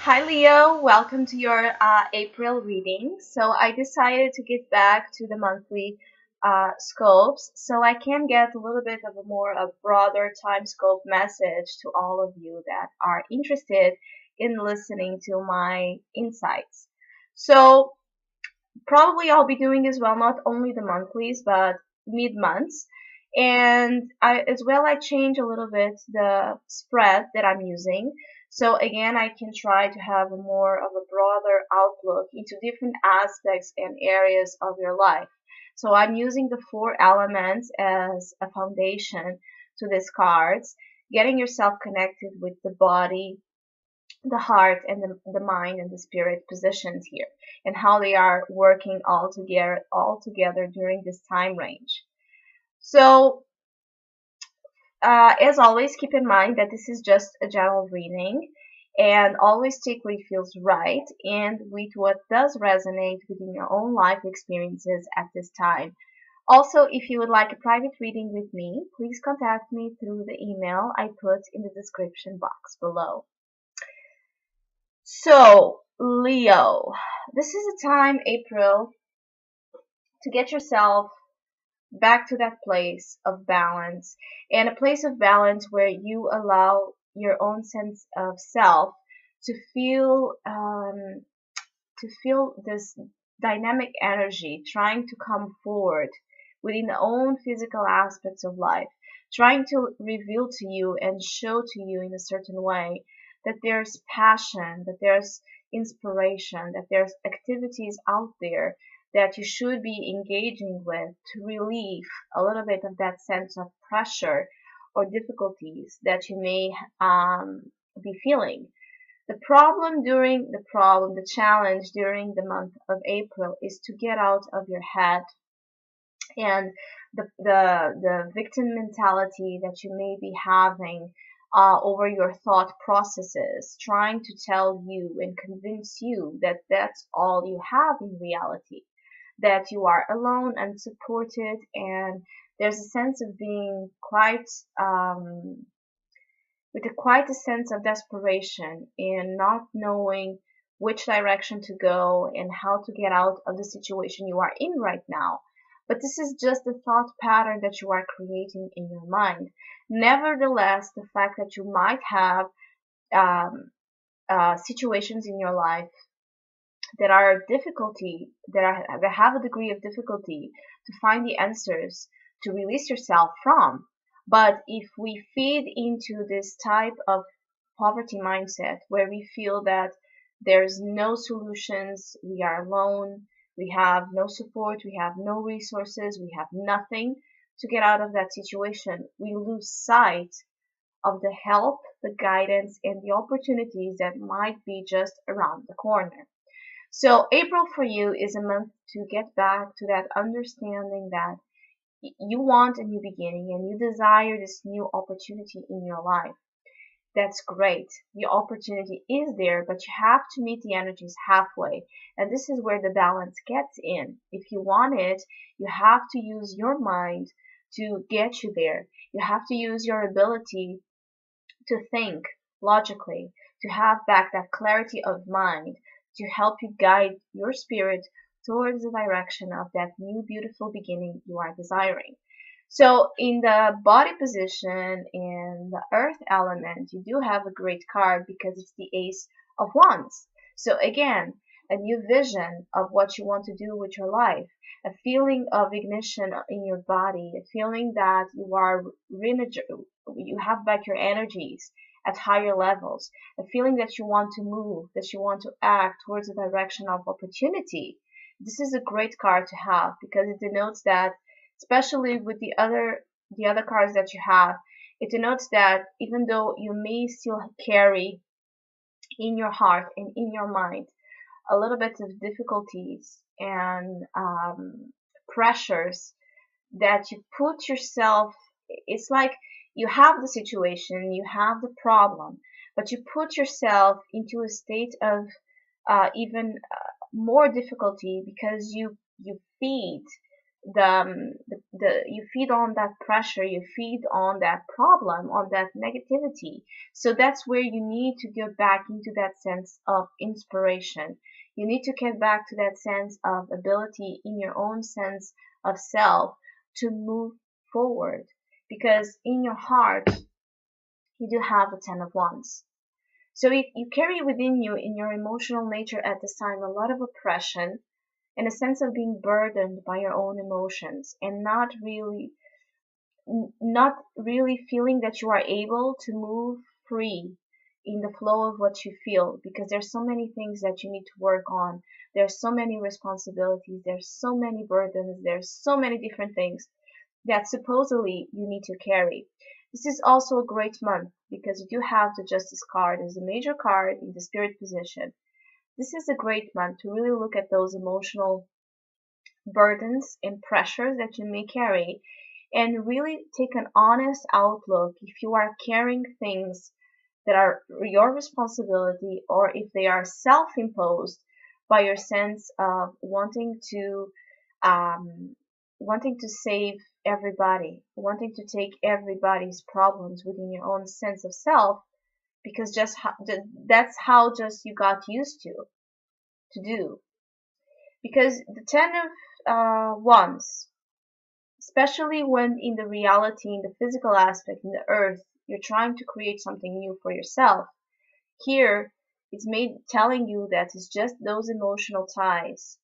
Hi Leo, welcome to your April reading. So I decided to get back to the monthly scopes so I can get a little bit of a broader time scope message to all of you that are interested in listening to my insights. So probably I'll be doing as well, not only the monthlies, but mid months. And I change a little bit the spread that I'm using. So again, I can try to have a more of a broader outlook into different aspects and areas of your life. So I'm using the four elements as a foundation to these cards, getting yourself connected with the body, the heart and the mind and the spirit positions here and how they are working all together during this time range. So as always, keep in mind that this is just a general reading and always take what feels right and with what does resonate within your own life experiences at this time. Also, if you would like a private reading with me, please contact me through the email I put in the description box below. So, Leo, this is a time, April, to get yourself back to that place of balance and a place of balance where you allow your own sense of self to feel this dynamic energy trying to come forward within the own physical aspects of life, trying to reveal to you and show to you in a certain way that there's passion, that there's inspiration, that there's activities out there that you should be engaging with to relieve a little bit of that sense of pressure or difficulties that you may be feeling. The challenge during the month of April is to get out of your head and the victim mentality that you may be having over your thought processes, trying to tell you and convince you that that's all you have in reality, that you are alone and supported, and there's a sense of being quite a sense of desperation in not knowing which direction to go and how to get out of the situation you are in right now. But this is just the thought pattern that you are creating in your mind. Nevertheless, the fact that you might have um, situations in your life that are difficulty, that have a degree of difficulty to find the answers to release yourself from. But if we feed into this type of poverty mindset where we feel that there's no solutions, we are alone, we have no support, we have no resources, we have nothing to get out of that situation, we lose sight of the help, the guidance, and the opportunities that might be just around the corner. So April for you is a month to get back to that understanding that you want a new beginning and you desire this new opportunity in your life. That's great. The opportunity is there, but you have to meet the energies halfway. And this is where the balance gets in. If you want it, you have to use your mind to get you there. You have to use your ability to think logically, to have back that clarity of mind, to help you guide your spirit towards the direction of that new beautiful beginning you are desiring. So in the body position in the earth element, you do have a great card because it's the Ace of Wands. So again, a new vision of what you want to do with your life, a feeling of ignition in your body, a feeling that you have back your energies at higher levels, a feeling that you want to move, that you want to act towards a direction of opportunity. This is a great card to have because it denotes that, especially with the other cards that you have, it denotes that even though you may still carry in your heart and in your mind a little bit of difficulties and pressures that you put yourself, it's like you have the situation, you have the problem, but you put yourself into a state of even more difficulty because you feed you feed on that pressure, you feed on that problem, on that negativity. So that's where you need to get back into that sense of inspiration. You need to get back to that sense of ability in your own sense of self to move forward, because in your heart you do have the 10 of Wands. So if you carry within you, in your emotional nature at this time, a lot of oppression and a sense of being burdened by your own emotions, and not really feeling that you are able to move free in the flow of what you feel, because there's so many things that you need to work on. There's so many responsibilities, there's so many burdens, there's so many different things that supposedly you need to carry. This is also a great month because you do have the Justice card as a major card in the Spirit position. This is a great month to really look at those emotional burdens and pressures that you may carry, and really take an honest outlook if you are carrying things that are your responsibility, or if they are self-imposed by your sense of um, wanting to save everybody, wanting to take everybody's problems within your own sense of self, because that's how just you got used to do. Because the 10 of Wands, especially when in the reality, in the physical aspect, in the earth, you're trying to create something new for yourself. Here, it's made telling you that it's just those emotional ties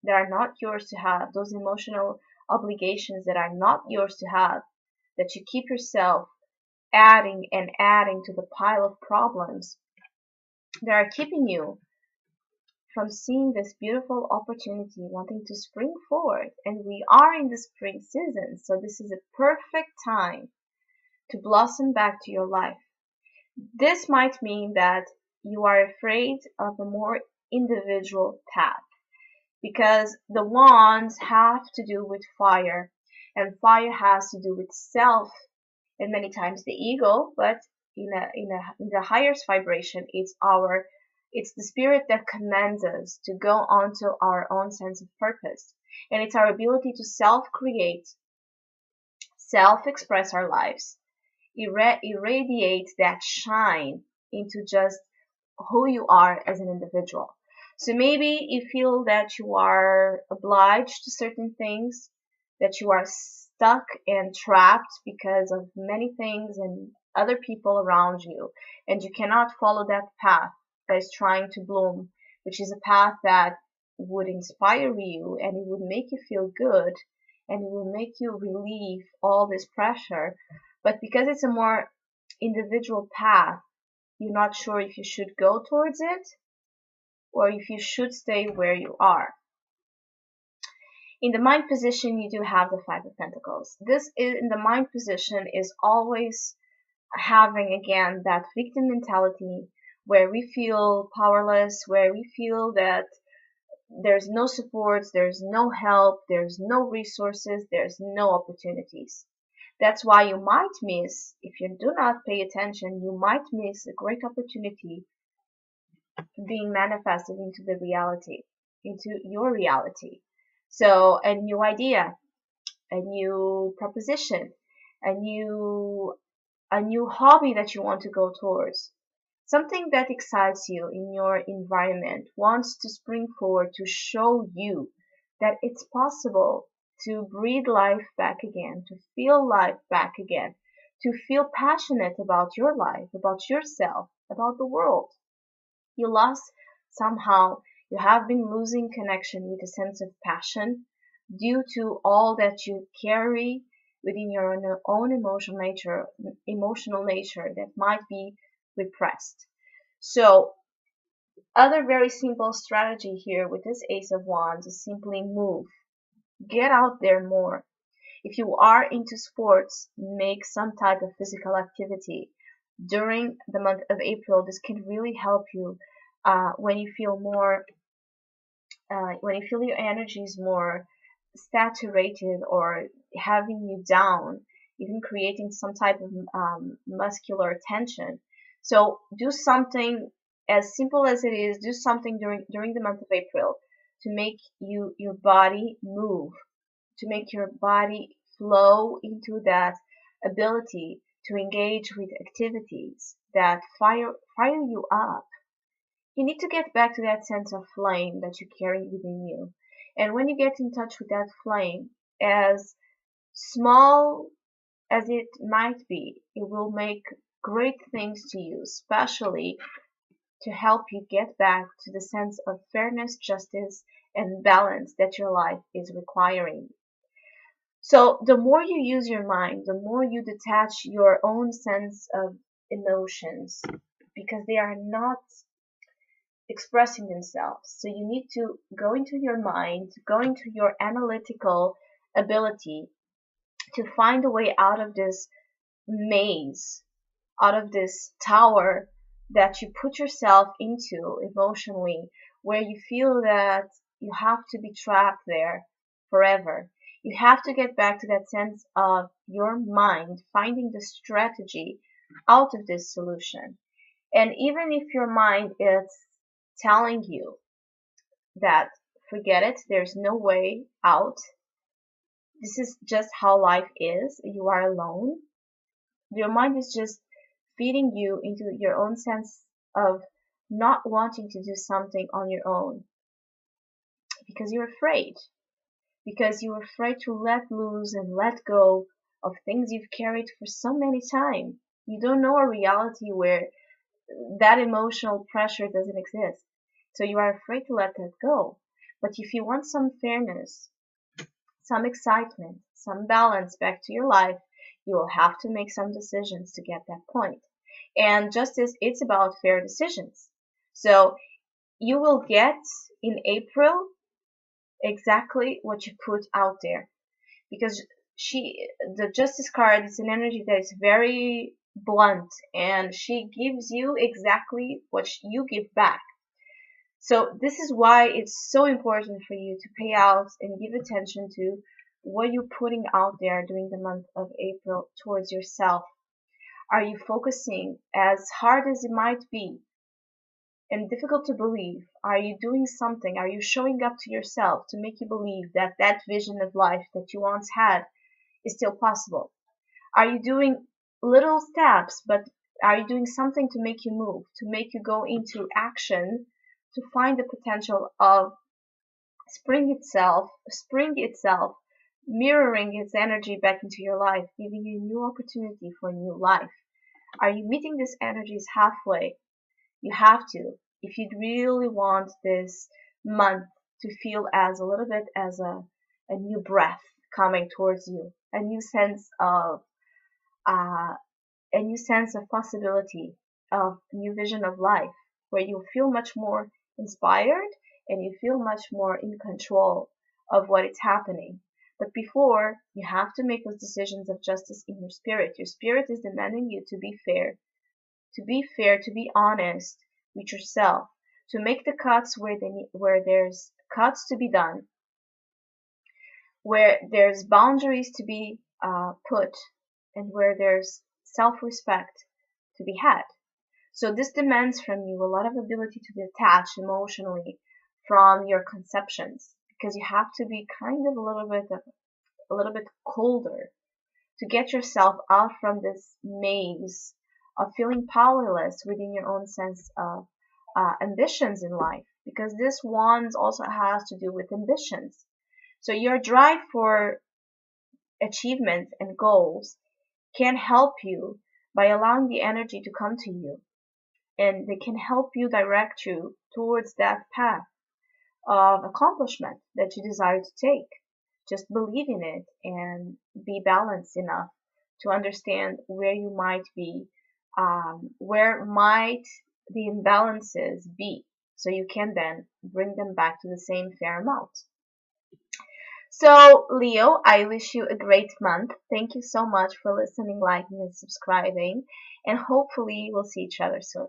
that are not yours to have, those emotional obligations that are not yours to have, that you keep yourself adding and adding to the pile of problems that are keeping you from seeing this beautiful opportunity, wanting to spring forward. And we are in the spring season, so this is a perfect time to blossom back to your life. This might mean that you are afraid of a more individual path, because the wands have to do with fire, and fire has to do with self and many times the ego, but in the highest vibration, it's the spirit that commands us to go onto our own sense of purpose, and it's our ability to self-create, self-express our lives, irradiate that shine into just who you are as an individual. So maybe you feel that you are obliged to certain things, that you are stuck and trapped because of many things and other people around you, and you cannot follow that path that is trying to bloom, which is a path that would inspire you and it would make you feel good and it will make you relieve all this pressure. But because it's a more individual path, you're not sure if you should go towards it or if you should stay where you are. In the mind position, you do have the Five of Pentacles. This is, in the mind position, is always having again that victim mentality, where we feel powerless, where we feel that there's no support, there's no help, there's no resources, there's no opportunities. That's why you might miss, if you do not pay attention, you might miss a great opportunity being manifested into the reality, into your reality. So a new idea, a new proposition, a new a new hobby that you want to go towards, something that excites you in your environment, wants to spring forward to show you that it's possible to breathe life back again, to feel life back again, to feel passionate about your life, about yourself, about the world. You lost somehow, you have been losing connection with a sense of passion due to all that you carry within your own emotional nature that might be repressed. So, other very simple strategy here with this Ace of Wands is simply move. Get out there more. If you are into sports, make some type of physical activity. During the month of April, this can really help you when you feel when you feel your energy is more saturated or having you down, even creating some type of muscular tension. So do something as simple as it is. Do something during the month of April to make your body move, to make your body flow into that ability to engage with activities that fire you up. You need to get back to that sense of flame that you carry within you. And when you get in touch with that flame, as small as it might be, it will make great things to you, especially to help you get back to the sense of fairness, justice, and balance that your life is requiring. So the more you use your mind, the more you detach your own sense of emotions because they are not expressing themselves. So you need to go into your mind, go into your analytical ability to find a way out of this maze, out of this tower that you put yourself into emotionally, where you feel that you have to be trapped there forever. You have to get back to that sense of your mind finding the strategy out of this solution. And even if your mind is telling you that forget it, there's no way out, this is just how life is, you are alone, your mind is just feeding you into your own sense of not wanting to do something on your own because you're afraid. Because you're afraid to let loose and let go of things you've carried for so many times. You don't know a reality where that emotional pressure doesn't exist. So you are afraid to let that go. But if you want some fairness, some excitement, some balance back to your life, you will have to make some decisions to get that point. And justice, it's about fair decisions. So you will get in April exactly what you put out there because the justice card is an energy that is very blunt and she gives you exactly what you give back. So this is why it's so important for you to pay out and give attention to what you're putting out there during the month of April towards yourself. Are you focusing, as hard as it might be and difficult to believe, are you doing something? Are you showing up to yourself to make you believe that that vision of life that you once had is still possible? Are you doing little steps, but are you doing something to make you move, to make you go into action, to find the potential of spring itself, mirroring its energy back into your life, giving you a new opportunity for a new life? Are you meeting these energies halfway? You have to. If you really want this month to feel as a little bit as a new breath coming towards you, uh, a new sense of possibility, of new vision of life, where you feel much more inspired and you feel much more in control of what is happening. But before, you have to make those decisions of justice in your spirit. Your spirit is demanding you to be fair, to be honest with yourself, to make the cuts where there's cuts to be done, where there's boundaries to be put, and where there's self-respect to be had. So this demands from you a lot of ability to detach emotionally from your conceptions because you have to be kind of a little bit colder to get yourself out from this maze of feeling powerless within your own sense of ambitions in life, because this one also has to do with ambitions. So your drive for achievements and goals can help you by allowing the energy to come to you, and they can help you direct you towards that path of accomplishment that you desire to take. Just believe in it and be balanced enough to understand where you might be, where might the imbalances be, so you can then bring them back to the same fair amount. So, Leo, I wish you a great month. Thank you so much for listening, liking, and subscribing, and hopefully we'll see each other soon.